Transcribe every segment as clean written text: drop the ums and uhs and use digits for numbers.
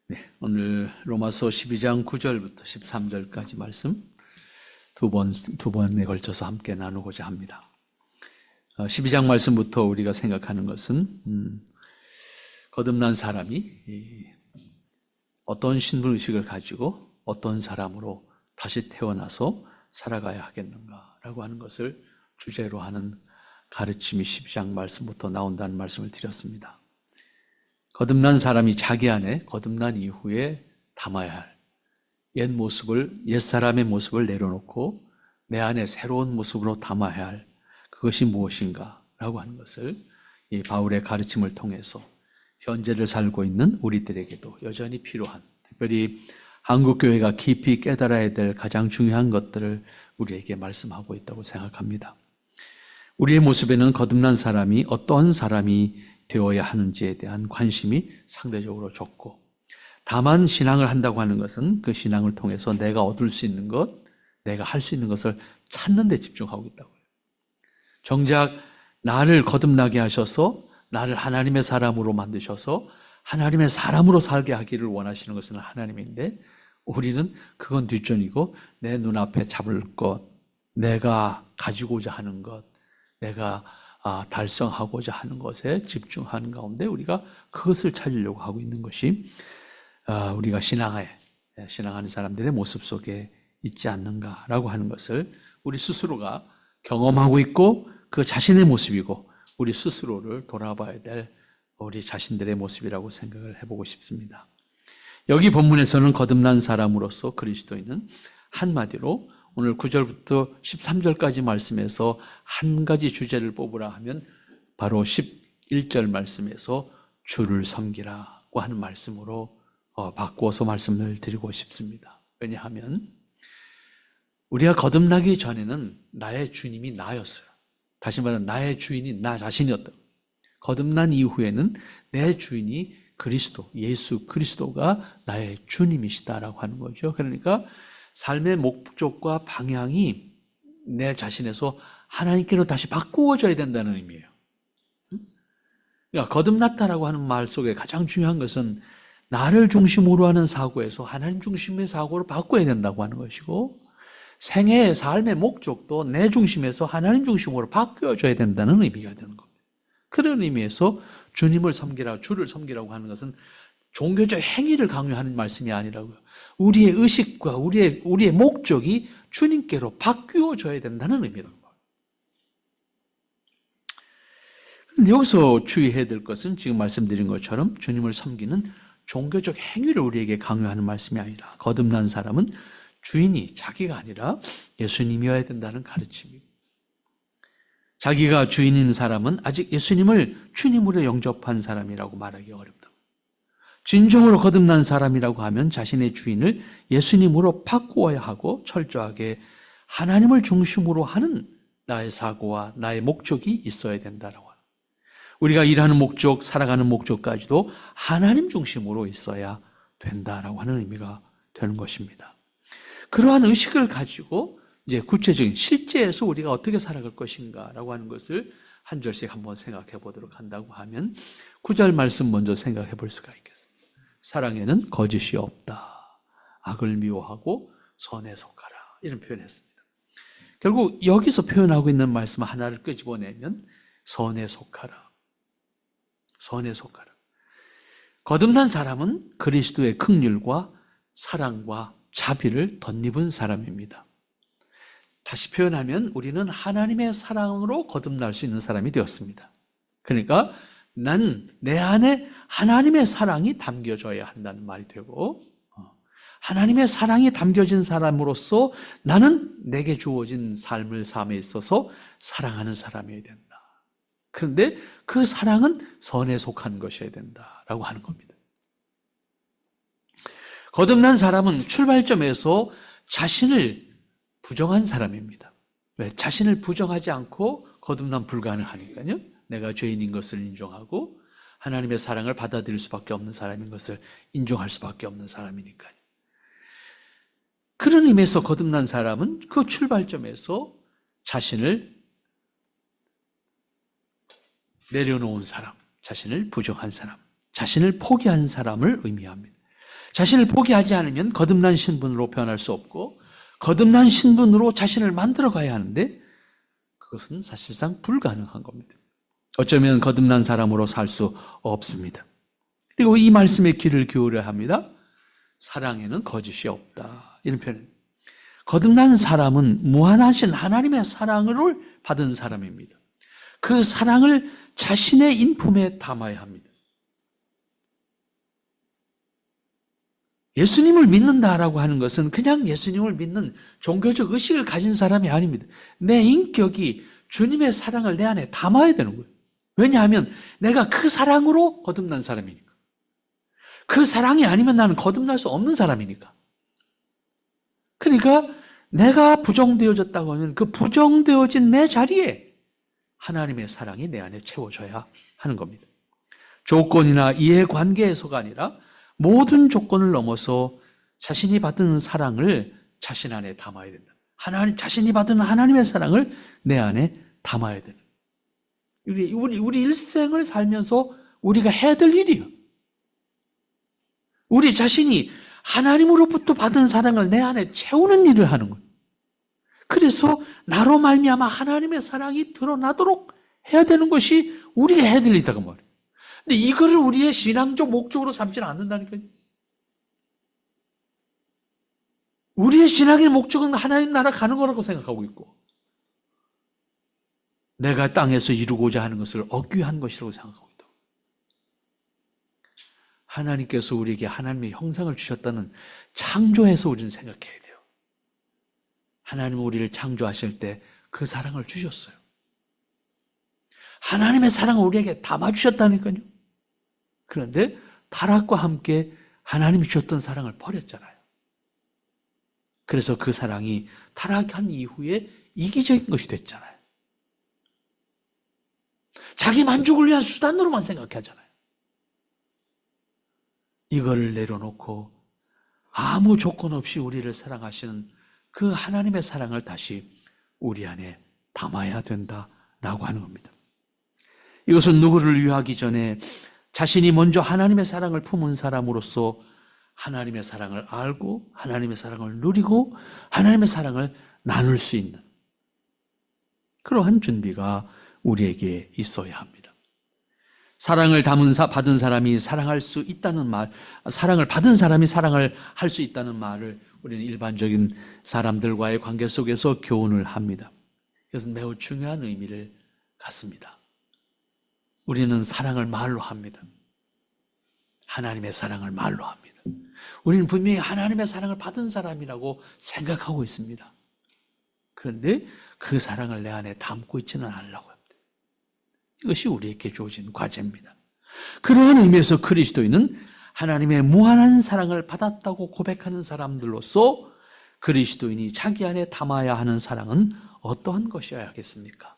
네, 오늘 로마서 12장 9절부터 13절까지 말씀 두 번에 걸쳐서 함께 나누고자 합니다. 12장 말씀부터 우리가 생각하는 것은 거듭난 사람이 어떤 신분의식을 가지고 어떤 사람으로 다시 태어나서 살아가야 하겠는가라고 하는 것을 주제로 하는 가르침이 12장 말씀부터 나온다는 말씀을 드렸습니다. 거듭난 사람이 자기 안에 거듭난 이후에 담아야 할 옛사람의 모습을 내려놓고 내 안에 새로운 모습으로 담아야 할 그것이 무엇인가 라고 하는 것을 이 바울의 가르침을 통해서 현재를 살고 있는 우리들에게도 여전히 필요한, 특별히 한국교회가 깊이 깨달아야 될 가장 중요한 것들을 우리에게 말씀하고 있다고 생각합니다. 우리의 모습에는 거듭난 사람이 어떤 사람이 되어야 하는지에 대한 관심이 상대적으로 적고, 다만 신앙을 한다고 하는 것은 그 신앙을 통해서 내가 얻을 수 있는 것, 내가 할 수 있는 것을 찾는 데 집중하고 있다고요. 정작 나를 거듭나게 하셔서 나를 하나님의 사람으로 만드셔서 하나님의 사람으로 살게 하기를 원하시는 것은 하나님인데, 우리는 그건 뒷전이고 내 눈앞에 잡을 것, 내가 가지고자 하는 것, 내가 달성하고자 하는 것에 집중하는 가운데 우리가 그것을 찾으려고 하고 있는 것이 우리가 신앙하는 사람들의 모습 속에 있지 않는가라고 하는 것을 우리 스스로가 경험하고 있고, 그 자신의 모습이고 우리 스스로를 돌아봐야 될 우리 자신들의 모습이라고 생각을 해보고 싶습니다. 여기 본문에서는 거듭난 사람으로서 그리스도인은 한마디로 오늘 9절부터 13절까지 말씀에서 한 가지 주제를 뽑으라 하면 바로 11절 말씀에서 주를 섬기라고 하는 말씀으로 바꾸어서 말씀을 드리고 싶습니다. 왜냐하면 우리가 거듭나기 전에는 나의 주님이 나였어요. 다시 말하면 나의 주인이 나 자신이었다. 거듭난 이후에는 내 주인이 그리스도, 예수 그리스도가 나의 주님이시다라고 하는 거죠. 그러니까 삶의 목적과 방향이 내 자신에서 하나님께로 다시 바꾸어져야 된다는 의미예요. 그러니까 거듭났다라고 하는 말 속에 가장 중요한 것은 나를 중심으로 하는 사고에서 하나님 중심의 사고로 바꿔야 된다고 하는 것이고, 생애의 삶의 목적도 내 중심에서 하나님 중심으로 바뀌어져야 된다는 의미가 되는 겁니다. 그런 의미에서 주님을 섬기라, 주를 섬기라고 하는 것은 종교적 행위를 강요하는 말씀이 아니라고요. 우리의 의식과 우리의 목적이 주님께로 바뀌어져야 된다는 의미라고. 그런데 여기서 주의해야 될 것은 지금 말씀드린 것처럼 주님을 섬기는 종교적 행위를 우리에게 강요하는 말씀이 아니라, 거듭난 사람은 주인이 자기가 아니라 예수님이어야 된다는 가르침이고, 자기가 주인인 사람은 아직 예수님을 주님으로 영접한 사람이라고 말하기 어렵다. 진정으로 거듭난 사람이라고 하면 자신의 주인을 예수님으로 바꾸어야 하고 철저하게 하나님을 중심으로 하는 나의 사고와 나의 목적이 있어야 된다라고 합니다. 우리가 일하는 목적, 살아가는 목적까지도 하나님 중심으로 있어야 된다라고 하는 의미가 되는 것입니다. 그러한 의식을 가지고 이제 구체적인 실제에서 우리가 어떻게 살아갈 것인가라고 하는 것을 한 절씩 한번 생각해 보도록 한다고 하면 9절 말씀 먼저 생각해 볼 수가 있겠습니다. 사랑에는 거짓이 없다. 악을 미워하고 선에 속하라. 이런 표현했습니다. 결국 여기서 표현하고 있는 말씀 하나를 끄집어내면 선에 속하라. 선에 속하라. 거듭난 사람은 그리스도의 긍휼과 사랑과 자비를 덧입은 사람입니다. 다시 표현하면 우리는 하나님의 사랑으로 거듭날 수 있는 사람이 되었습니다. 그러니까 난 내 안에 하나님의 사랑이 담겨져야 한다는 말이 되고, 하나님의 사랑이 담겨진 사람으로서 나는 내게 주어진 삶에 있어서 사랑하는 사람이어야 된다. 그런데 그 사랑은 선에 속한 것이어야 된다라고 하는 겁니다. 거듭난 사람은 출발점에서 자신을 부정한 사람입니다. 왜? 자신을 부정하지 않고 거듭남 불가능하니까요. 내가 죄인인 것을 인정하고 하나님의 사랑을 받아들일 수밖에 없는 사람인 것을 인정할 수밖에 없는 사람이니까요. 그런 의미에서 거듭난 사람은 그 출발점에서 자신을 내려놓은 사람, 자신을 부정한 사람, 자신을 포기한 사람을 의미합니다. 자신을 포기하지 않으면 거듭난 신분으로 변할 수 없고 거듭난 신분으로 자신을 만들어 가야 하는데 그것은 사실상 불가능한 겁니다. 어쩌면 거듭난 사람으로 살 수 없습니다. 그리고 이 말씀에 귀를 기울여야 합니다. 사랑에는 거짓이 없다. 이런 표현. 거듭난 사람은 무한하신 하나님의 사랑을 받은 사람입니다. 그 사랑을 자신의 인품에 담아야 합니다. 예수님을 믿는다라고 하는 것은 그냥 예수님을 믿는 종교적 의식을 가진 사람이 아닙니다. 내 인격이 주님의 사랑을 내 안에 담아야 되는 거예요. 왜냐하면 내가 그 사랑으로 거듭난 사람이니까. 그 사랑이 아니면 나는 거듭날 수 없는 사람이니까. 그러니까 내가 부정되어졌다고 하면 그 부정되어진 내 자리에 하나님의 사랑이 내 안에 채워져야 하는 겁니다. 조건이나 이해관계에서가 아니라 모든 조건을 넘어서 자신이 받은 사랑을 자신 안에 담아야 된다. 자신이 받은 하나님의 사랑을 내 안에 담아야 된다. 우리 일생을 살면서 우리가 해야 될 일이에요. 우리 자신이 하나님으로부터 받은 사랑을 내 안에 채우는 일을 하는 거예요. 그래서 나로 말미암아 하나님의 사랑이 드러나도록 해야 되는 것이 우리가 해야 될 일이다 그 말이에요. 근데 이거를 우리의 신앙적 목적으로 삼지는 않는다니까요. 우리의 신앙의 목적은 하나님 나라 가는 거라고 생각하고 있고 내가 땅에서 이루고자 하는 것을 억귀한 것이라고 생각하고 있다. 하나님께서 우리에게 하나님의 형상을 주셨다는 창조에서 우리는 생각해야 돼요. 하나님은 우리를 창조하실 때 그 사랑을 주셨어요. 하나님의 사랑을 우리에게 담아주셨다니까요. 그런데 타락과 함께 하나님이 주셨던 사랑을 버렸잖아요. 그래서 그 사랑이 타락한 이후에 이기적인 것이 됐잖아요. 자기 만족을 위한 수단으로만 생각하잖아요. 이거를 내려놓고 아무 조건 없이 우리를 사랑하시는 그 하나님의 사랑을 다시 우리 안에 담아야 된다라고 하는 겁니다. 이것은 누구를 위하기 전에 자신이 먼저 하나님의 사랑을 품은 사람으로서 하나님의 사랑을 알고 하나님의 사랑을 누리고 하나님의 사랑을 나눌 수 있는 그러한 준비가 우리에게 있어야 합니다. 사랑을 받은 사람이 사랑할 수 있다는 말, 사랑을 받은 사람이 사랑을 할 수 있다는 말을 우리는 일반적인 사람들과의 관계 속에서 교훈을 합니다. 이것은 매우 중요한 의미를 갖습니다. 우리는 사랑을 말로 합니다. 하나님의 사랑을 말로 합니다. 우리는 분명히 하나님의 사랑을 받은 사람이라고 생각하고 있습니다. 그런데 그 사랑을 내 안에 담고 있지는 않으려고 합니다. 이것이 우리에게 주어진 과제입니다. 그러한 의미에서 그리스도인은 하나님의 무한한 사랑을 받았다고 고백하는 사람들로서 그리스도인이 자기 안에 담아야 하는 사랑은 어떠한 것이어야겠습니까?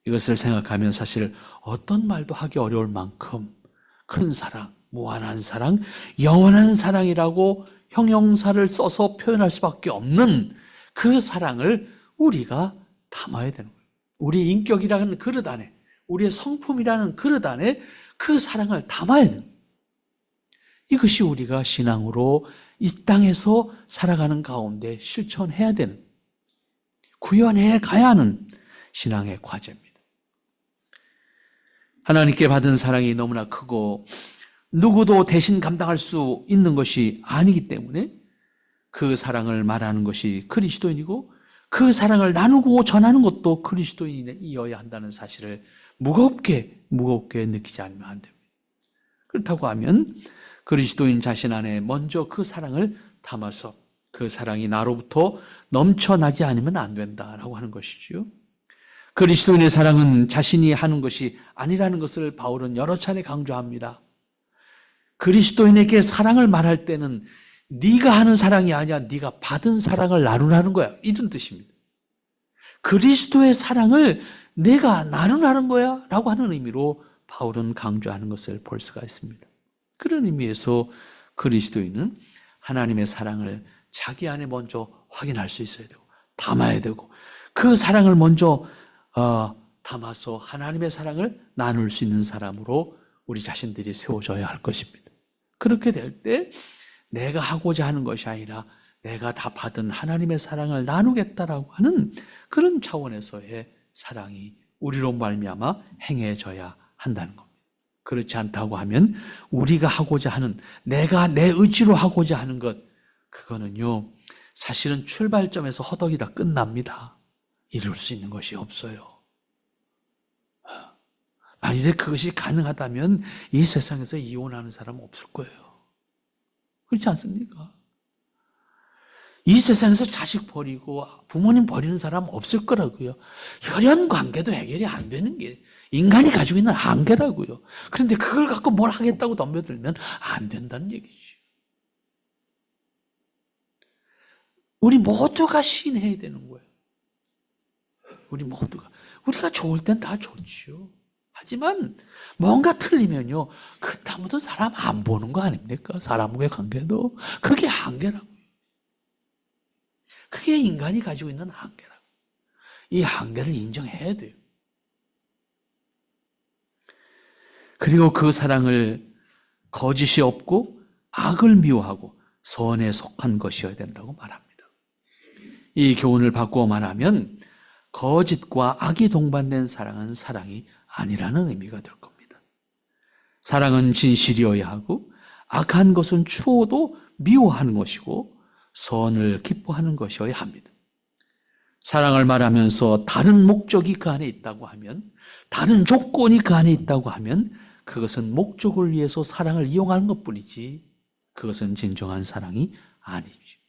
이것을 생각하면 사실 어떤 말도 하기 어려울 만큼 큰 사랑, 무한한 사랑, 영원한 사랑이라고 형용사를 써서 표현할 수밖에 없는 그 사랑을 우리가 담아야 되는 거예요. 우리 인격이라는 그릇 안에, 우리의 성품이라는 그릇 안에 그 사랑을 담아야 되는 거예요. 이것이 우리가 신앙으로 이 땅에서 살아가는 가운데 실천해야 되는, 구현해 가야 하는 신앙의 과제입니다. 하나님께 받은 사랑이 너무나 크고 누구도 대신 감당할 수 있는 것이 아니기 때문에 그 사랑을 말하는 것이 그리스도인이고 그 사랑을 나누고 전하는 것도 그리스도인이어야 한다는 사실을 무겁게 느끼지 않으면 안 됩니다. 그렇다고 하면 그리스도인 자신 안에 먼저 그 사랑을 담아서 그 사랑이 나로부터 넘쳐나지 않으면 안 된다라고 하는 것이지요. 그리스도인의 사랑은 자신이 하는 것이 아니라는 것을 바울은 여러 차례 강조합니다. 그리스도인에게 사랑을 말할 때는 네가 하는 사랑이 아니야, 네가 받은 사랑을 나누라는 거야, 이런 뜻입니다. 그리스도의 사랑을 내가 나누라는 거야 라고 하는 의미로 바울은 강조하는 것을 볼 수가 있습니다. 그런 의미에서 그리스도인은 하나님의 사랑을 자기 안에 먼저 확인할 수 있어야 되고 담아야 되고 그 사랑을 먼저 담아서 하나님의 사랑을 나눌 수 있는 사람으로 우리 자신들이 세워져야 할 것입니다. 그렇게 될 때 내가 하고자 하는 것이 아니라 내가 다 받은 하나님의 사랑을 나누겠다라고 하는 그런 차원에서의 사랑이 우리로 말미암아 행해져야 한다는 겁니다. 그렇지 않다고 하면 우리가 하고자 하는, 내가 내 의지로 하고자 하는 것, 그거는요 사실은 출발점에서 허덕이다 끝납니다. 이룰 수 있는 것이 없어요. 만일에 그것이 가능하다면 이 세상에서 이혼하는 사람 없을 거예요. 그렇지 않습니까? 이 세상에서 자식 버리고 부모님 버리는 사람 없을 거라고요. 혈연 관계도 해결이 안 되는 게 인간이 가지고 있는 한계라고요. 그런데 그걸 갖고 뭘 하겠다고 덤벼들면 안 된다는 얘기죠. 우리 모두가 신해야 되는 거예요. 우리 모두가. 우리가 좋을 땐 다 좋지요. 하지만 뭔가 틀리면요, 그다음부터 사람 안 보는 거 아닙니까? 사람과의 관계도. 그게 한계라고요. 그게 인간이 가지고 있는 한계라고. 이 한계를 인정해야 돼요. 그리고 그 사랑을 거짓이 없고 악을 미워하고 선에 속한 것이어야 된다고 말합니다. 이 교훈을 바꾸어 말하면 거짓과 악이 동반된 사랑은 사랑이 아니라는 의미가 될 겁니다. 사랑은 진실이어야 하고 악한 것은 추워도 미워하는 것이고 선을 기뻐하는 것이어야 합니다. 사랑을 말하면서 다른 목적이 그 안에 있다고 하면, 다른 조건이 그 안에 있다고 하면 그것은 목적을 위해서 사랑을 이용하는 것뿐이지 그것은 진정한 사랑이 아니죠.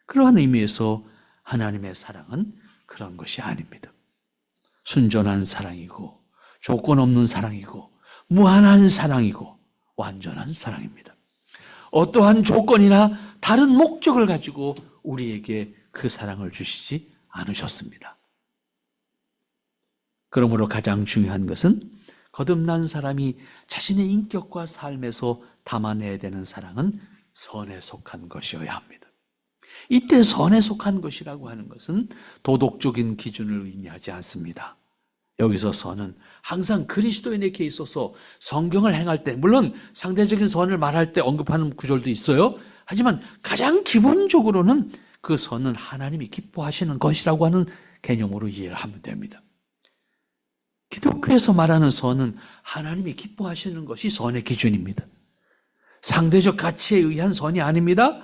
그러한 의미에서 하나님의 사랑은 그런 것이 아닙니다. 순전한 사랑이고 조건 없는 사랑이고 무한한 사랑이고 완전한 사랑입니다. 어떠한 조건이나 다른 목적을 가지고 우리에게 그 사랑을 주시지 않으셨습니다. 그러므로 가장 중요한 것은 거듭난 사람이 자신의 인격과 삶에서 담아내야 되는 사랑은 선에 속한 것이어야 합니다. 이때 선에 속한 것이라고 하는 것은 도덕적인 기준을 의미하지 않습니다. 여기서 선은 항상 그리스도인에게 있어서 성경을 행할 때, 물론 상대적인 선을 말할 때 언급하는 구절도 있어요. 하지만 가장 기본적으로는 그 선은 하나님이 기뻐하시는 것이라고 하는 개념으로 이해를 하면 됩니다. 기독교에서 말하는 선은 하나님이 기뻐하시는 것이 선의 기준입니다. 상대적 가치에 의한 선이 아닙니다.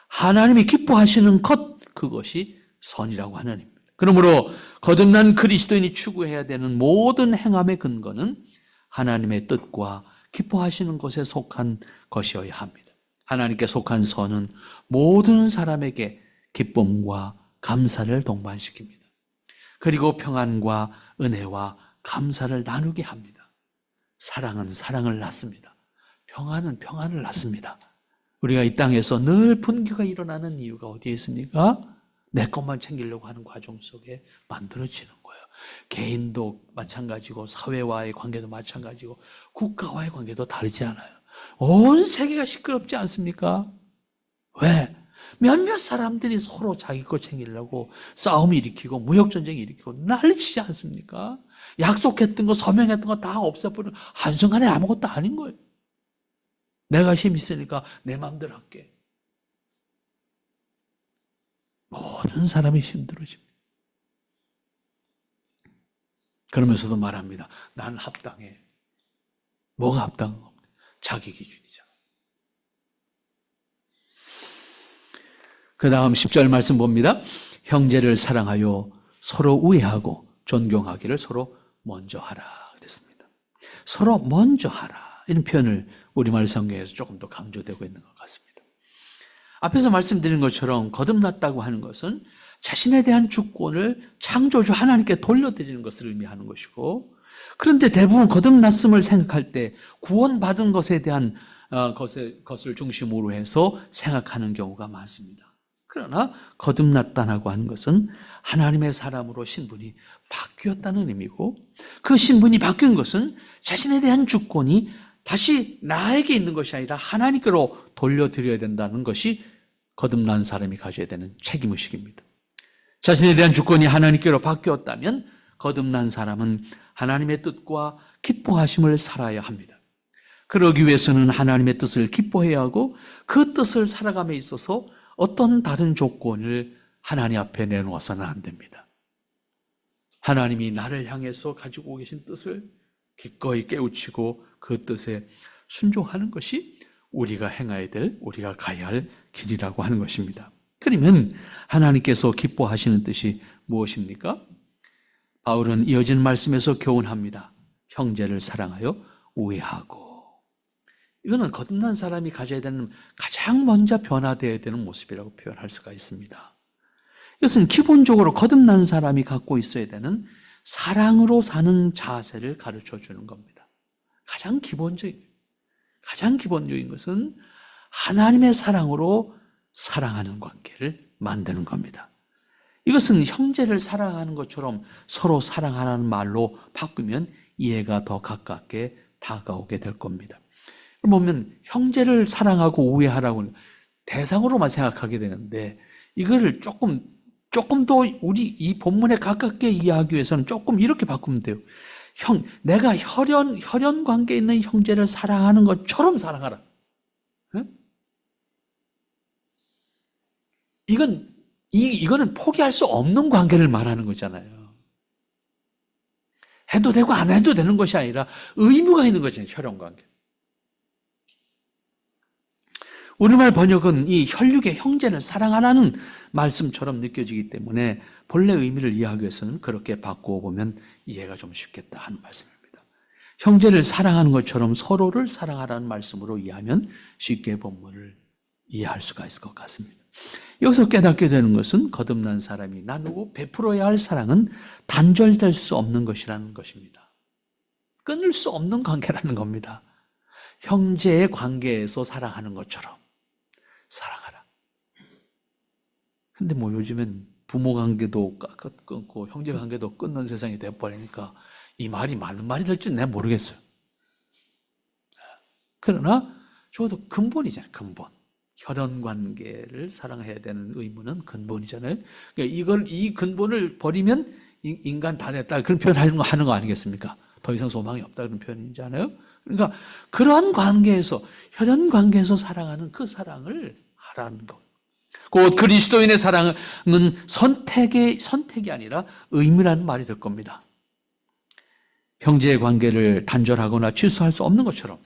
하나님이 기뻐하시는 것, 그것이 선이라고 하는 의미입니다. 그러므로 거듭난 그리스도인이 추구해야 되는 모든 행함의 근거는 하나님의 뜻과 기뻐하시는 것에 속한 것이어야 합니다. 하나님께 속한 선은 모든 사람에게 기쁨과 감사를 동반시킵니다. 그리고 평안과 은혜와 감사를 나누게 합니다. 사랑은 사랑을 낳습니다. 평안은 평안을 낳습니다. 우리가 이 땅에서 늘 분규가 일어나는 이유가 어디에 있습니까? 내 것만 챙기려고 하는 과정 속에 만들어지는 거예요. 개인도 마찬가지고 사회와의 관계도 마찬가지고 국가와의 관계도 다르지 않아요. 온 세계가 시끄럽지 않습니까? 왜? 몇몇 사람들이 서로 자기 것 챙기려고 싸움 일으키고 무역전쟁 일으키고 난리치지 않습니까? 약속했던 거, 서명했던 거 다 없애버리는 한순간에 아무것도 아닌 거예요. 내가 힘 있으니까 내 마음대로 할게. 모든 사람이 힘들어집니다. 그러면서도 말합니다. 난 합당해. 뭐가 합당한 겁니다. 자기 기준이잖아. 그 다음 10절 말씀 봅니다. 형제를 사랑하여 서로 우애하고 존경하기를 서로 먼저 하라 그랬습니다. 서로 먼저 하라. 이런 표현을 우리말 성경에서 조금 더 강조되고 있는 것 같습니다. 앞에서 말씀드린 것처럼 거듭났다고 하는 것은 자신에 대한 주권을 창조주 하나님께 돌려드리는 것을 의미하는 것이고, 그런데 대부분 거듭났음을 생각할 때 구원받은 것에 대한 것을 중심으로 해서 생각하는 경우가 많습니다. 그러나 거듭났다고 하는 것은 하나님의 사람으로 신분이 바뀌었다는 의미고, 그 신분이 바뀐 것은 자신에 대한 주권이 다시 나에게 있는 것이 아니라 하나님께로 돌려드려야 된다는 것이 거듭난 사람이 가져야 되는 책임의식입니다. 자신에 대한 주권이 하나님께로 바뀌었다면 거듭난 사람은 하나님의 뜻과 기뻐하심을 살아야 합니다. 그러기 위해서는 하나님의 뜻을 기뻐해야 하고 그 뜻을 살아감에 있어서 어떤 다른 조건을 하나님 앞에 내놓아서는 안 됩니다. 하나님이 나를 향해서 가지고 계신 뜻을 기꺼이 깨우치고 그 뜻에 순종하는 것이 우리가 행해야 될, 우리가 가야 할 길이라고 하는 것입니다. 그러면 하나님께서 기뻐하시는 뜻이 무엇입니까? 바울은 이어진 말씀에서 교훈합니다. 형제를 사랑하여 우애하고. 이거는 거듭난 사람이 가져야 되는 가장 먼저 변화되어야 되는 모습이라고 표현할 수가 있습니다. 이것은 기본적으로 거듭난 사람이 갖고 있어야 되는 사랑으로 사는 자세를 가르쳐 주는 겁니다. 가장 기본적인 것은 하나님의 사랑으로 사랑하는 관계를 만드는 겁니다. 이것은 형제를 사랑하는 것처럼 서로 사랑하라는 말로 바꾸면 이해가 더 가깝게 다가오게 될 겁니다. 보면 형제를 사랑하고 우애하라고 대상으로만 생각하게 되는데 이거를 조금 더 우리 이 본문에 가깝게 이해하기 위해서는 조금 이렇게 바꾸면 돼요. 내가 혈연 관계에 있는 형제를 사랑하는 것처럼 사랑하라. 응? 이거는 포기할 수 없는 관계를 말하는 거잖아요. 해도 되고 안 해도 되는 것이 아니라 의무가 있는 거잖아요. 혈연 관계. 우리말 번역은 이 혈육의 형제를 사랑하라는 말씀처럼 느껴지기 때문에 본래 의미를 이해하기 위해서는 그렇게 바꾸어 보면 이해가 좀 쉽겠다 하는 말씀입니다. 형제를 사랑하는 것처럼 서로를 사랑하라는 말씀으로 이해하면 쉽게 본문을 이해할 수가 있을 것 같습니다. 여기서 깨닫게 되는 것은 거듭난 사람이 나누고 베풀어야 할 사랑은 단절될 수 없는 것이라는 것입니다. 끊을 수 없는 관계라는 겁니다. 형제의 관계에서 사랑하는 것처럼 사랑하라. 근데 요즘엔 부모 관계도 끊고 형제 관계도 끊는 세상이 되어버리니까 이 말이 맞는 말이 될지는 내가 모르겠어요. 그러나 저도 근본이잖아요. 근본. 혈연 관계를 사랑해야 되는 의무는 근본이잖아요. 그러니까 이 근본을 버리면 인간 다 됐다 그런 표현 하는 거 아니겠습니까? 더 이상 소망이 없다 그런 표현이잖아요. 그러니까 그러한 관계에서 혈연 관계에서 사랑하는 그 사랑을 하라는 것. 곧 그리스도인의 사랑은 선택이 아니라 의무라는 말이 될 겁니다. 형제의 관계를 단절하거나 취소할 수 없는 것처럼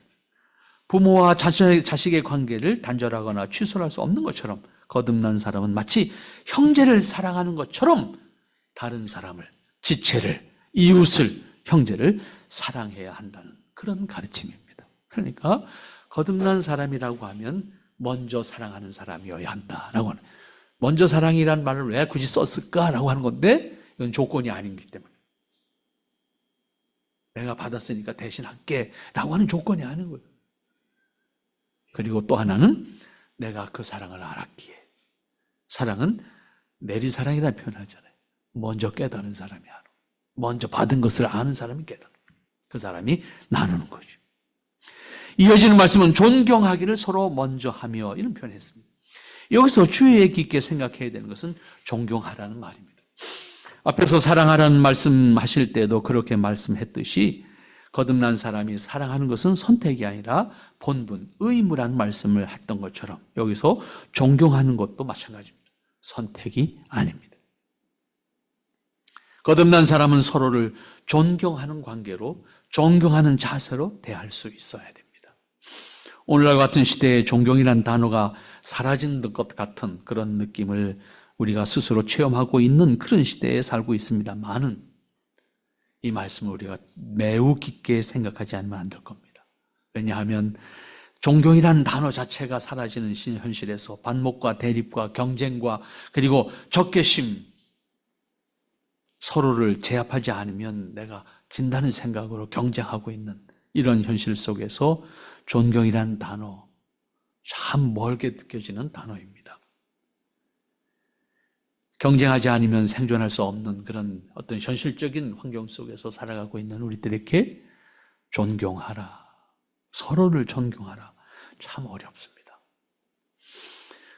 부모와 자식의 관계를 단절하거나 취소할 수 없는 것처럼 거듭난 사람은 마치 형제를 사랑하는 것처럼 다른 사람을, 지체를, 이웃을, 형제를 사랑해야 한다는 그런 가르침입니다. 그러니까 거듭난 사람이라고 하면 먼저 사랑하는 사람이어야 한다라고 하는, 먼저 사랑이라는 말을 왜 굳이 썼을까라고 하는 건데 이건 조건이 아니기 때문에 내가 받았으니까 대신할게 라고 하는 조건이 아닌 거예요. 그리고 또 하나는 내가 그 사랑을 알았기에, 사랑은 내리사랑이라는 표현을 하잖아요. 먼저 깨달은 사람이 알아. 먼저 받은 것을 아는 사람이 깨달아. 그 사람이 나누는 거죠. 이어지는 말씀은 존경하기를 서로 먼저 하며 이런 표현을 했습니다. 여기서 주의 깊게 생각해야 되는 것은 존경하라는 말입니다. 앞에서 사랑하라는 말씀하실 때도 그렇게 말씀했듯이 거듭난 사람이 사랑하는 것은 선택이 아니라 본분, 의무라는 말씀을 했던 것처럼 여기서 존경하는 것도 마찬가지입니다. 선택이 아닙니다. 거듭난 사람은 서로를 존경하는 관계로, 존경하는 자세로 대할 수 있어야 됩니다. 오늘날 같은 시대에 존경이라는 단어가 사라진 것 같은 그런 느낌을 우리가 스스로 체험하고 있는 그런 시대에 살고 있습니다만은 이 말씀을 우리가 매우 깊게 생각하지 않으면 안 될 겁니다. 왜냐하면 존경이라는 단어 자체가 사라지는 현실에서 반목과 대립과 경쟁과 그리고 적개심, 서로를 제압하지 않으면 내가 진다는 생각으로 경쟁하고 있는 이런 현실 속에서 존경이라는 단어, 참 멀게 느껴지는 단어입니다. 경쟁하지 않으면 생존할 수 없는 그런 어떤 현실적인 환경 속에서 살아가고 있는 우리들에게 존경하라, 서로를 존경하라, 참 어렵습니다.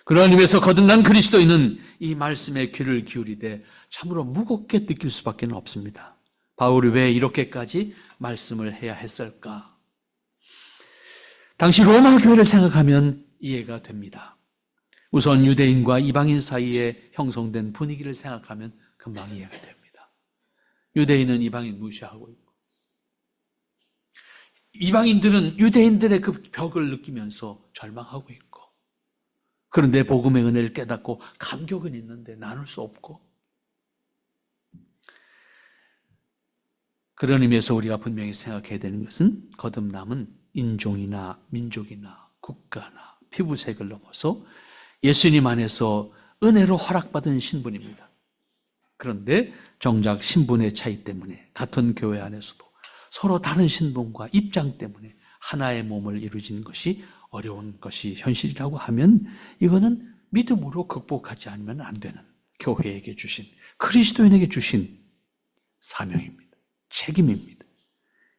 그러한 의미에서 거듭난 그리스도인은 이 말씀에 귀를 기울이되 참으로 무겁게 느낄 수밖에 없습니다. 바울이 왜 이렇게까지 말씀을 해야 했을까? 당시 로마 교회를 생각하면 이해가 됩니다. 우선 유대인과 이방인 사이에 형성된 분위기를 생각하면 금방 이해가 됩니다. 유대인은 이방인 무시하고 있고, 이방인들은 유대인들의 그 벽을 느끼면서 절망하고 있고, 그런데 복음의 은혜를 깨닫고 감격은 있는데 나눌 수 없고, 그런 의미에서 우리가 분명히 생각해야 되는 것은 거듭남은 인종이나 민족이나 국가나 피부색을 넘어서 예수님 안에서 은혜로 허락받은 신분입니다. 그런데 정작 신분의 차이 때문에 같은 교회 안에서도 서로 다른 신분과 입장 때문에 하나의 몸을 이루어지는 것이 어려운 것이 현실이라고 하면 이거는 믿음으로 극복하지 않으면 안 되는 교회에게 주신, 그리스도인에게 주신 사명입니다. 책임입니다.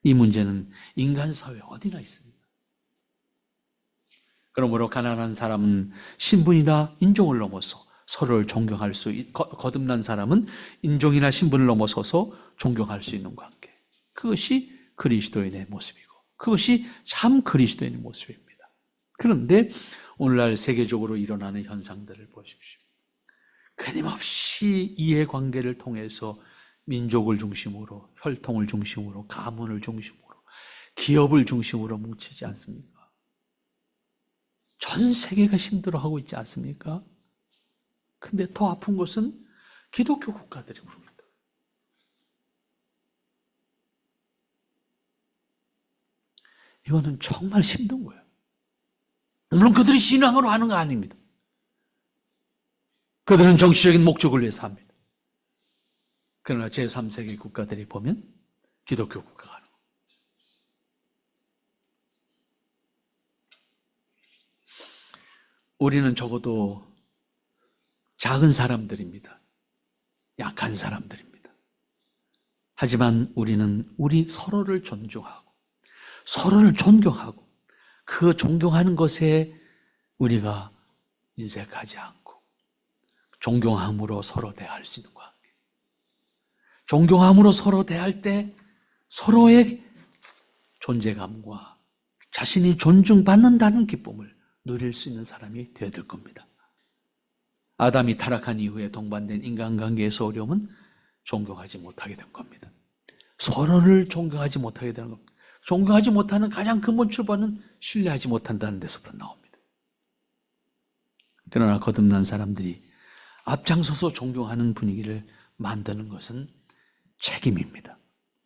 이 문제는 인간 사회 어디나 있습니다. 그러므로 가난한 사람은 신분이나 인종을 넘어서 서로를 존경할 수, 거듭난 사람은 인종이나 신분을 넘어서서 존경할 수 있는 관계. 그것이 그리스도인의 모습이고 그것이 참 그리스도인의 모습입니다. 그런데 오늘날 세계적으로 일어나는 현상들을 보십시오. 끊임없이 이해관계를 통해서 민족을 중심으로, 혈통을 중심으로, 가문을 중심으로, 기업을 중심으로 뭉치지 않습니까? 전 세계가 힘들어하고 있지 않습니까? 근데 더 아픈 것은 기독교 국가들이 그럽니다. 이거는 정말 힘든 거예요. 물론 그들이 신앙으로 하는 거 아닙니다. 그들은 정치적인 목적을 위해서 합니다. 그러나 제3세계 국가들이 보면 기독교 국가가 하는 거예요. 우리는 적어도 작은 사람들입니다. 약한 사람들입니다. 하지만 우리는 우리 서로를 존중하고 서로를 존경하고 그 존경하는 것에 우리가 인색하지 않고 존경함으로 서로 대할 수 있는 관계. 존경함으로 서로 대할 때 서로의 존재감과 자신이 존중받는다는 기쁨을 누릴 수 있는 사람이 되어야 될 겁니다. 아담이 타락한 이후에 동반된 인간관계에서 어려움은 존경하지 못하게 된 겁니다. 서로를 존경하지 못하게 되는 겁니다. 존경하지 못하는 가장 근본 출발은 신뢰하지 못한다는 데서부터 나옵니다. 그러나 거듭난 사람들이 앞장서서 존경하는 분위기를 만드는 것은 책임입니다.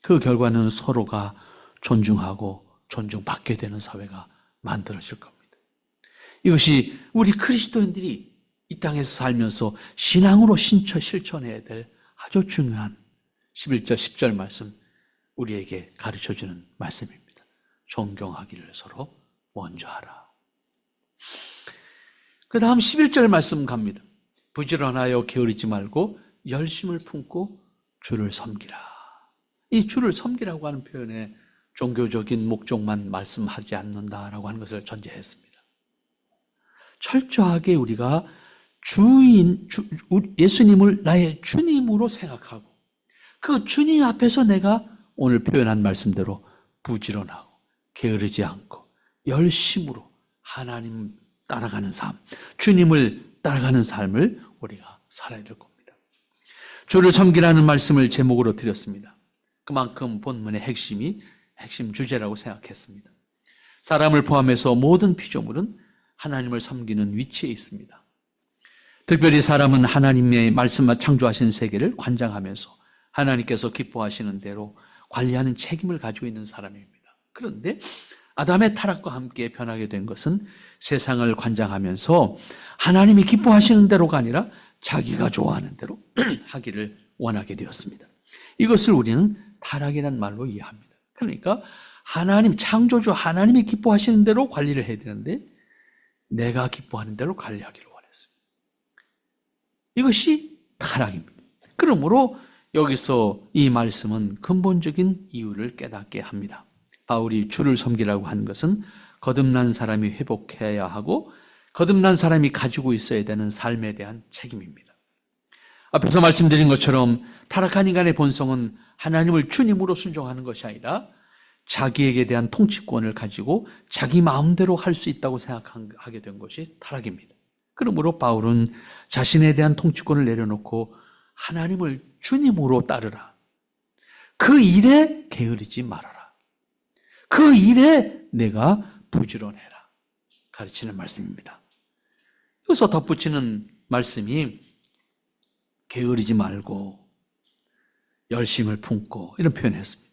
그 결과는 서로가 존중하고 존중받게 되는 사회가 만들어질 겁니다. 이것이 우리 그리스도인들이 이 땅에서 살면서 신앙으로 실천해야 될 아주 중요한 11절, 10절 말씀, 우리에게 가르쳐주는 말씀입니다. 존경하기를 서로 먼저 하라. 그 다음 11절 말씀 갑니다. 부지런하여 게으르지 말고 열심을 품고 주를 섬기라. 이 주를 섬기라고 하는 표현에 종교적인 목적만 말씀하지 않는다라고 하는 것을 전제했습니다. 철저하게 우리가 예수님을 나의 주님으로 생각하고 그 주님 앞에서 내가 오늘 표현한 말씀대로 부지런하고 게으르지 않고 열심으로 하나님 따라가는 삶, 주님을 따라가는 삶을 우리가 살아야 될 겁니다. 주를 섬기라는 말씀을 제목으로 드렸습니다. 그만큼 본문의 핵심 주제라고 생각했습니다. 사람을 포함해서 모든 피조물은 하나님을 섬기는 위치에 있습니다. 특별히 사람은 하나님의 말씀과 창조하신 세계를 관장하면서 하나님께서 기뻐하시는 대로 관리하는 책임을 가지고 있는 사람입니다. 그런데 아담의 타락과 함께 변하게 된 것은 세상을 관장하면서 하나님이 기뻐하시는 대로가 아니라 자기가 좋아하는 대로 하기를 원하게 되었습니다. 이것을 우리는 타락이라는 말로 이해합니다. 그러니까 하나님, 창조주 하나님이 기뻐하시는 대로 관리를 해야 되는데 내가 기뻐하는 대로 관리하기를 원했습니다. 이것이 타락입니다. 그러므로 여기서 이 말씀은 근본적인 이유를 깨닫게 합니다. 바울이 주를 섬기라고 하는 것은 거듭난 사람이 회복해야 하고 거듭난 사람이 가지고 있어야 되는 삶에 대한 책임입니다. 앞에서 말씀드린 것처럼 타락한 인간의 본성은 하나님을 주님으로 순종하는 것이 아니라 자기에게 대한 통치권을 가지고 자기 마음대로 할 수 있다고 생각하게 된 것이 타락입니다. 그러므로 바울은 자신에 대한 통치권을 내려놓고 하나님을 주님으로 따르라. 그 일에 게으르지 말아라. 그 일에 내가 부지런해라. 가르치는 말씀입니다. 여기서 덧붙이는 말씀이 게으르지 말고 열심을 품고 이런 표현을 했습니다.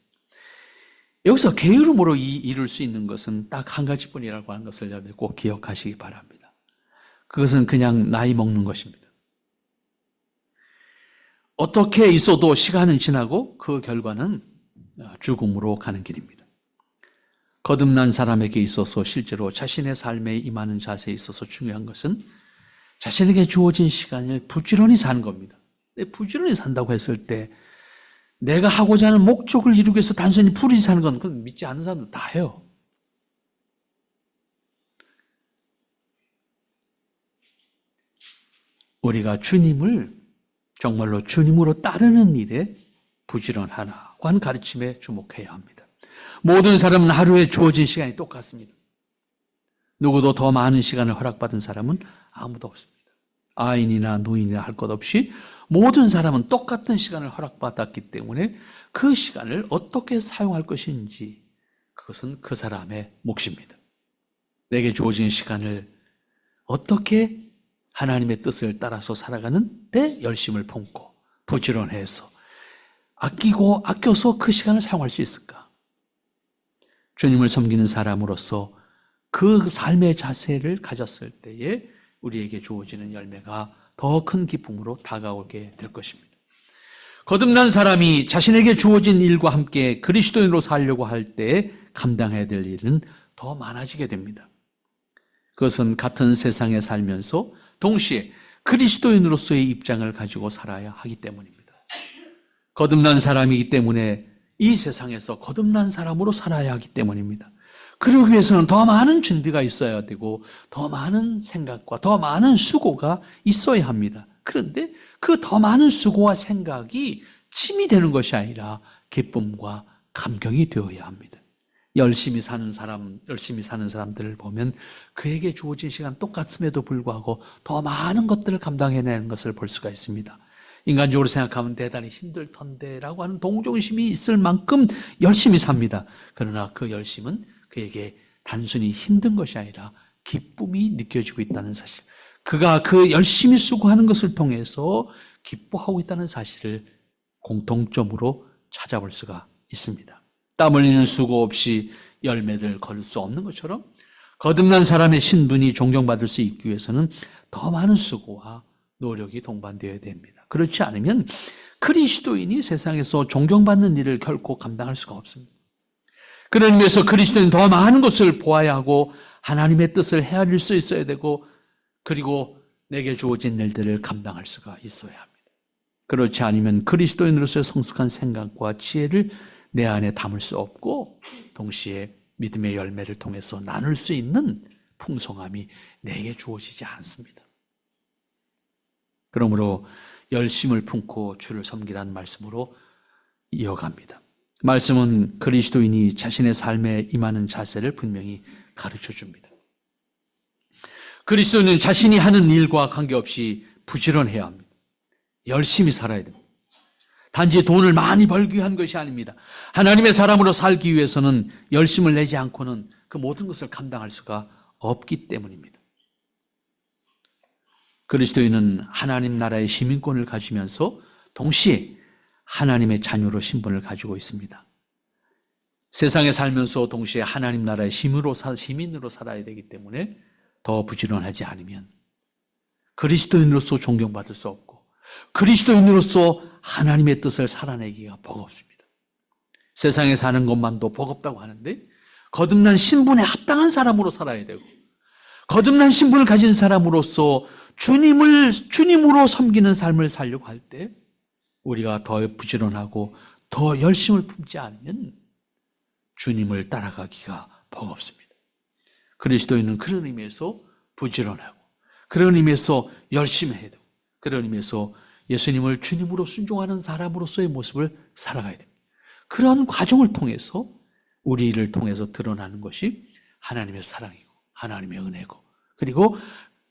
여기서 게으름으로 이룰 수 있는 것은 딱 한 가지뿐이라고 하는 것을 여러분 꼭 기억하시기 바랍니다. 그것은 그냥 나이 먹는 것입니다. 어떻게 있어도 시간은 지나고 그 결과는 죽음으로 가는 길입니다. 거듭난 사람에게 있어서 실제로 자신의 삶에 임하는 자세에 있어서 중요한 것은 자신에게 주어진 시간을 부지런히 사는 겁니다. 부지런히 산다고 했을 때 내가 하고자 하는 목적을 이루기 위해서 단순히 부지런히 사는 건 그건 믿지 않는 사람들 다 해요. 우리가 주님을 정말로 주님으로 따르는 일에 부지런하라고 하는 가르침에 주목해야 합니다. 모든 사람은 하루에 주어진 시간이 똑같습니다. 누구도 더 많은 시간을 허락받은 사람은 아무도 없습니다. 아인이나 노인이나 할 것 없이 모든 사람은 똑같은 시간을 허락받았기 때문에 그 시간을 어떻게 사용할 것인지 그것은 그 사람의 몫입니다. 내게 주어진 시간을 어떻게 하나님의 뜻을 따라서 살아가는 데 열심을 품고 부지런해서 아껴서 그 시간을 사용할 수 있을까? 주님을 섬기는 사람으로서 그 삶의 자세를 가졌을 때에 우리에게 주어지는 열매가 더 큰 기쁨으로 다가오게 될 것입니다. 거듭난 사람이 자신에게 주어진 일과 함께 그리스도인으로 살려고 할 때 감당해야 될 일은 더 많아지게 됩니다. 그것은 같은 세상에 살면서 동시에 그리스도인으로서의 입장을 가지고 살아야 하기 때문입니다. 거듭난 사람이기 때문에 이 세상에서 거듭난 사람으로 살아야 하기 때문입니다. 그러기 위해서는 더 많은 준비가 있어야 되고 더 많은 생각과 더 많은 수고가 있어야 합니다. 그런데 그 더 많은 수고와 생각이 짐이 되는 것이 아니라 기쁨과 감격이 되어야 합니다. 열심히 사는 사람들을 보면 그에게 주어진 시간 똑같음에도 불구하고 더 많은 것들을 감당해내는 것을 볼 수가 있습니다. 인간적으로 생각하면 대단히 힘들 텐데라고 하는 동정심이 있을 만큼 열심히 삽니다. 그러나 그 열심은 그에게 단순히 힘든 것이 아니라 기쁨이 느껴지고 있다는 사실, 그가 그 열심히 수고하는 것을 통해서 기뻐하고 있다는 사실을 공통점으로 찾아볼 수가 있습니다. 땀 흘리는 수고 없이 열매를 거둘 수 없는 것처럼 거듭난 사람의 신분이 존경받을 수 있기 위해서는 더 많은 수고와 노력이 동반되어야 됩니다. 그렇지 않으면 그리스도인이 세상에서 존경받는 일을 결코 감당할 수가 없습니다. 그런 의미에서 그리스도인은 더 많은 것을 보아야 하고 하나님의 뜻을 헤아릴 수 있어야 되고 그리고 내게 주어진 일들을 감당할 수가 있어야 합니다. 그렇지 않으면 그리스도인으로서의 성숙한 생각과 지혜를 내 안에 담을 수 없고 동시에 믿음의 열매를 통해서 나눌 수 있는 풍성함이 내게 주어지지 않습니다. 그러므로 열심을 품고 주를 섬기라는 말씀으로 이어갑니다. 말씀은 그리스도인이 자신의 삶에 임하는 자세를 분명히 가르쳐 줍니다. 그리스도인은 자신이 하는 일과 관계없이 부지런해야 합니다. 열심히 살아야 됩니다. 단지 돈을 많이 벌기 위한 것이 아닙니다. 하나님의 사람으로 살기 위해서는 열심을 내지 않고는 그 모든 것을 감당할 수가 없기 때문입니다. 그리스도인은 하나님 나라의 시민권을 가지면서 동시에 하나님의 자녀로 신분을 가지고 있습니다. 세상에 살면서 동시에 하나님 나라의 시민으로 살아야 되기 때문에 더 부지런하지 않으면 그리스도인으로서 존경받을 수 없고 그리스도인으로서 하나님의 뜻을 살아내기가 버겁습니다. 세상에 사는 것만도 버겁다고 하는데 거듭난 신분에 합당한 사람으로 살아야 되고 거듭난 신분을 가진 사람으로서 주님으로 섬기는 삶을 살려고 할 때 우리가 더 부지런하고 더 열심을 품지 않으면 주님을 따라가기가 버겁습니다. 그리스도인은 그런 의미에서 부지런하고 그런 의미에서 열심히 해야 되고 그런 의미에서 예수님을 주님으로 순종하는 사람으로서의 모습을 살아가야 됩니다. 그런 과정을 통해서 우리를 통해서 드러나는 것이 하나님의 사랑이고 하나님의 은혜고, 그리고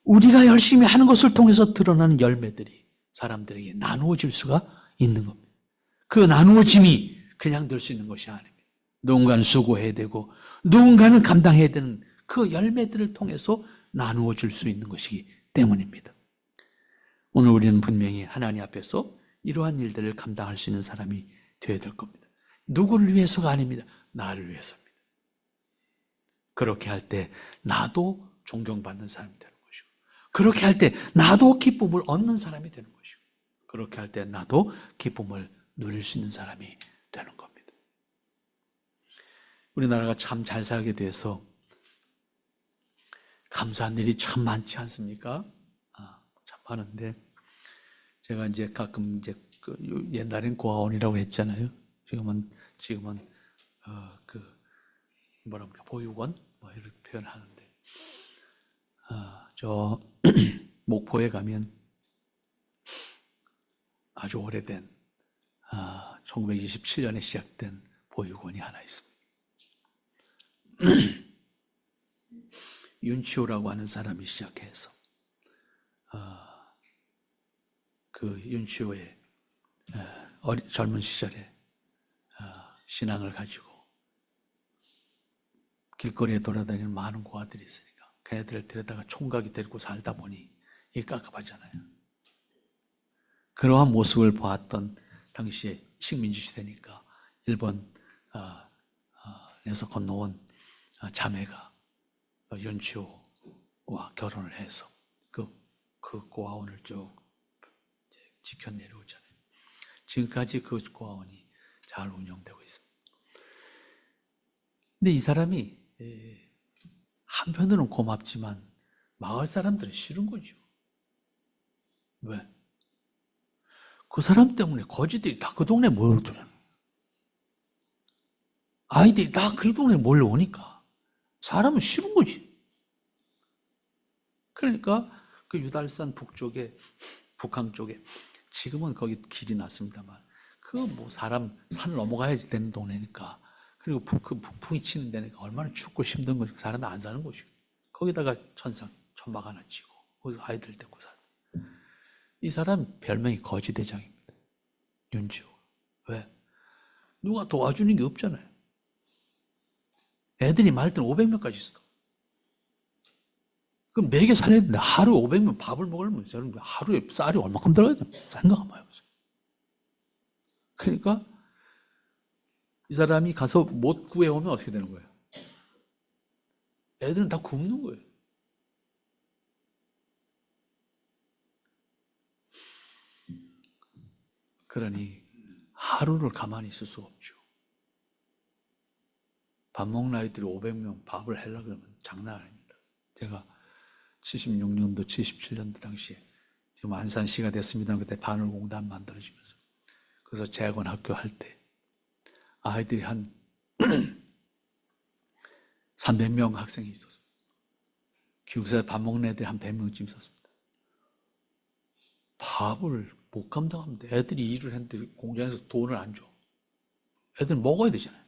우리가 열심히 하는 것을 통해서 드러나는 열매들이 사람들에게 나누어질 수가 있는 겁니다. 그 나누어짐이 그냥 될 수 있는 것이 아닙니다. 누군가는 수고해야 되고 누군가는 감당해야 되는 그 열매들을 통해서 나누어질 수 있는 것이기 때문입니다. 오늘 우리는 분명히 하나님 앞에서 이러한 일들을 감당할 수 있는 사람이 되어야 될 겁니다. 누구를 위해서가 아닙니다. 나를 위해서입니다. 그렇게 할 때 나도 존경받는 사람이 되는 것이고, 그렇게 할 때 나도 기쁨을 얻는 사람이 되는 것이고, 그렇게 할 때 나도 기쁨을 누릴 수 있는 사람이 되는 겁니다. 우리나라가 참 잘 살게 돼서 감사한 일이 참 많지 않습니까? 참 많은데, 제가 이제 가끔 이제 옛날엔 고아원이라고 했잖아요. 지금은 뭐랍니까, 보육원 뭐 이렇게 표현하는데, 저 목포에 가면 아주 오래된 1927년에 시작된 보육원이 하나 있습니다. 윤치호라고 하는 사람이 시작해서 그 윤치호의 젊은 시절에 신앙을 가지고 길거리에 돌아다니는 많은 고아들이 있으니까 걔네들을 데려다가 총각이 데리고 살다 보니 이게 깝깝하잖아요. 그러한 모습을 보았던 당시에 식민지 시대니까 일본에서 건너온 자매가 윤치호와 결혼을 해서 그 고아원을 쭉 지켜 내려오잖아요. 지금까지 그 고아원이 잘 운영되고 있습니다. 근데 이 사람이 한편으로는 고맙지만 마을 사람들은 싫은 거죠. 왜? 그 사람 때문에 거지들이 다 그 동네에 몰려오잖아요. 아이들이 다 그 동네에 몰려오니까 사람은 싫은 거지. 그러니까 그 유달산 북쪽에, 북한 쪽에, 지금은 거기 길이 났습니다만, 사람 산 넘어가야지 되는 동네니까, 그리고 그 북풍이 치는 데니까 얼마나 춥고 힘든 거지. 사람이 안 사는 곳이고, 거기다가 천막 하나 치고 거기서 아이들 데리고 살아. 이 사람 별명이 거지대장입니다. 윤지호. 왜? 누가 도와주는 게 없잖아요. 애들이 많을 때는 500명까지 있어. 그럼 매개 살려야 되는데 하루에 500명 밥을 먹으려면 여러분 하루에 쌀이 얼마큼 들어가야 돼요? 생각 한번 해보세요. 그러니까 이 사람이 가서 못 구해오면 어떻게 되는 거예요? 애들은 다 굶는 거예요. 그러니 하루를 가만히 있을 수가 없죠. 밥 먹는 아이들이 500명 밥을 하려고 그러면 장난 아닙니다. 제가 76년도, 77년도 당시에 지금 안산시가 됐습니다. 그때 바늘공단 만들어지면서 그래서 재건학교 할 때 아이들이 한 300명 학생이 있었습니다. 기숙사에 밥 먹는 애들이 한 100명쯤 있었습니다. 밥을 못 감당합니다. 애들이 일을 했는데 공장에서 돈을 안 줘. 애들 먹어야 되잖아요.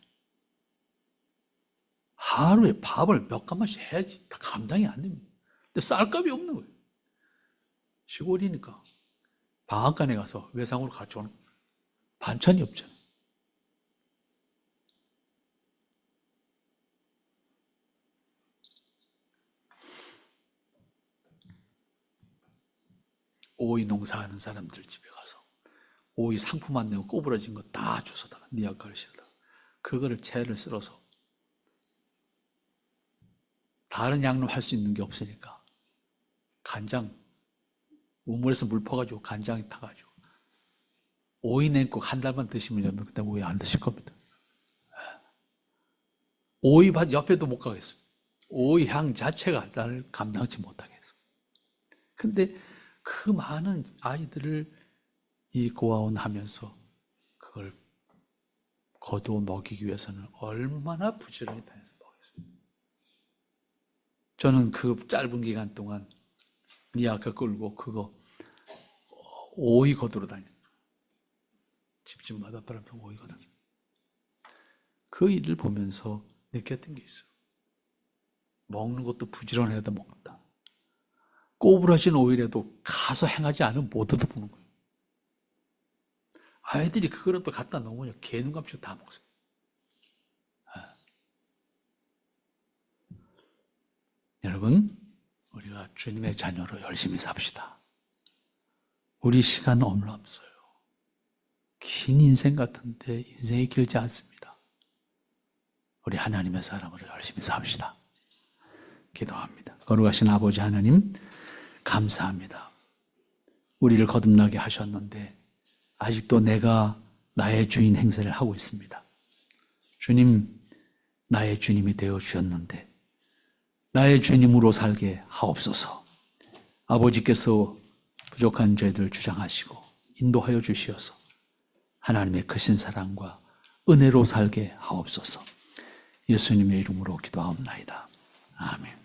하루에 밥을 몇 가마씩 해야지 다 감당이 안 됩니다. 근데 쌀값이 없는 거예요. 시골이니까 방앗간에 가서 외상으로 가져오는 반찬이 없잖아요. 오이 농사하는 사람들 집에 가서 오이 상품 안 내고 꼬부러진 거 다 주워다가 니약 가르치다가 그거를 채를 쓸어서 다른 양념 할 수 있는 게 없으니까 간장 우물에서 물 퍼가지고 간장에 타가지고 오이 냉국 한 달만 드시면 여러분 그때 오이 안 드실 겁니다. 오이 밭 옆에도 못 가겠어요. 오이 향 자체가 나를 감당치 못하겠어요. 근데 그 많은 아이들을 이 고아원 하면서 그걸 거두어 먹이기 위해서는 얼마나 부지런히 다녀서 먹겠어요. 저는 그 짧은 기간 동안 니아카 끌고 그거 오이 거두러 다녔어요. 집집마다 돌아다니면서 오이 거두러. 그 일을 보면서 느꼈던 게 있어요. 먹는 것도 부지런해도 먹는다. 꼬부라진 오일에도 가서 행하지 않으면 못 얻어보는 거예요. 아이들이 그거를 또 갖다 놓으면 개눈감치고 다 먹어요. 여러분, 우리가 주님의 자녀로 열심히 삽시다. 우리 시간 너무 없어요. 긴 인생 같은데 인생이 길지 않습니다. 우리 하나님의 사람으로 열심히 삽시다. 기도합니다. 거룩하신 아버지 하나님, 감사합니다. 우리를 거듭나게 하셨는데 아직도 내가 나의 주인 행세를 하고 있습니다. 주님, 나의 주님이 되어 주셨는데 나의 주님으로 살게 하옵소서. 아버지께서 부족한 저희들 주장하시고 인도하여 주시어서 하나님의 크신 사랑과 은혜로 살게 하옵소서. 예수님의 이름으로 기도하옵나이다. 아멘.